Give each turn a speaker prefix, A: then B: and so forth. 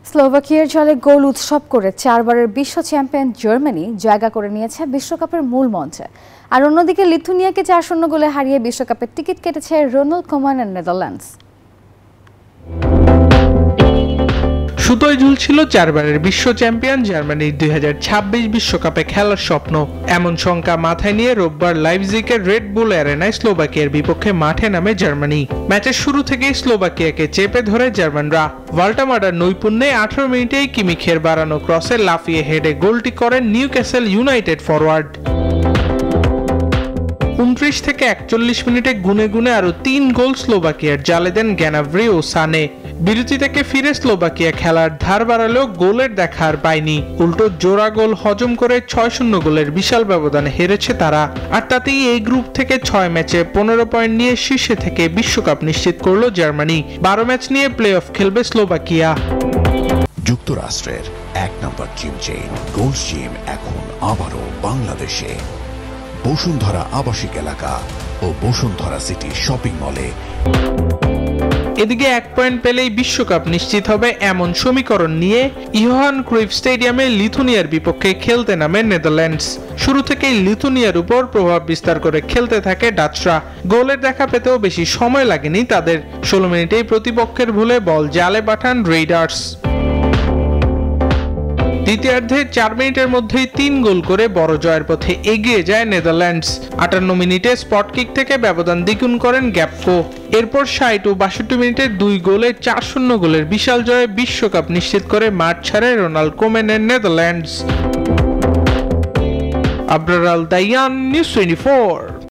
A: স্লোভাকিয়ার জলে গোল উৎসব করে 4 বারের বিশ্ব চ্যাম্পিয়ন জার্মানি জায়গা করে নিয়েছে বিশ্বকাপের মূল মঞ্চে। আর অন্যদিকে লিথুনিয়াকে 4-0 গোলে হারিয়ে বিশ্বকাপের টিকিট কেটেছে রোনাল্ড কোমানের নেদারল্যান্ডস।
B: সুতোয় ঝুলছিল 4 বারের বিশ্ব চ্যাম্পিয়ন জার্মানির 2026 বিশ্বকাপে খেলার স্বপ্ন। এমন শঙ্কা মাথায় নিয়ে রোববার লাইপজিগের রেড বুল অ্যারেনায় স্লোভাকিয়ার বিপক্ষে মাঠে নামে জার্মানি। ম্যাচের শুরু থেকেই স্লোভাকিয়াকে চেপে ধরে জার্মানরা। ভাল্টামাডার নৈপুণ্যে 18 মিনিটেই কিমিখের বাড়ানো ক্রসে লাফিয়ে হেডে গোলটি করেন নিউক্যাসল ইউনাইটেড ফরওয়ার্ড। 29 থেকে 41 মিনিটে গুনে গুনে আরো 3 গোল স্লোভাকিয়ার জালে দেন গ্যানাব্রি ও সানে। বিরতি থেকে ফিরে স্লোভাকিয়া খেলার ধার বাড়ালেও গোলের দেখা আর পায়নি। উল্টো জোড়া গোল হজম করে 6-0 গোলের বিশাল ব্যবধানে হেরেছে তারা। আর তাতেই এই গ্রুপ থেকে 6 ম্যাচে 15 পয়েন্ট নিয়ে শীর্ষে থেকে বিশ্বকাপ নিশ্চিত করল জার্মানি। 12 ম্যাচ নিয়ে প্লে অফ খেলবে স্লোভাকিয়া।
C: যুক্তরাষ্ট্রের 1 নম্বর জিম চেইন গোল্ডস জিম এখন আবারও বাংলাদেশে বসুন্ধরা আবাসিক এলাকা ও বসুন্ধরা সিটি শপিং মলে।
B: এদিকে 1 পয়েন্ট পেলেই বিশ্বকাপ নিশ্চিত হবে এমন সমীকরণ নিয়ে ইয়োহান ক্রুইফ স্টেডিয়ামে লিথুনিয়ার বিপক্ষে খেলতে নামে নেদারল্যান্ডস। শুরু থেকেই লিথুনিয়ার উপর প্রভাব বিস্তার করে খেলতে থাকে ডাচরা। গোলের দেখা পেতেও বেশি সময় লাগেনি তাদের। 16 মিনিটেই প্রতিপক্ষের ভুলে বল জালে পাঠান রেইডার্স। দ্বিতীয়ার্ধে 4 মিনিটের মধ্যেই 3 গোল করে বড় জয়ের পথে এগিয়ে যায় নেদারল্যান্ডস। 58 মিনিটে স্পট কিক থেকে ব্যবধান দ্বিগুণ করেন গ্যাপকো। এরপর 60 ও 62 মিনিটে 2 গোলে 4-0 গোলের বিশাল জয়ে বিশ্বকাপ নিশ্চিত করে মাঠ ছাড়ে রোনাল্ড কোমেনের নেদারল্যান্ডস। আবরার আল দাইয়ান, নিউজ 24।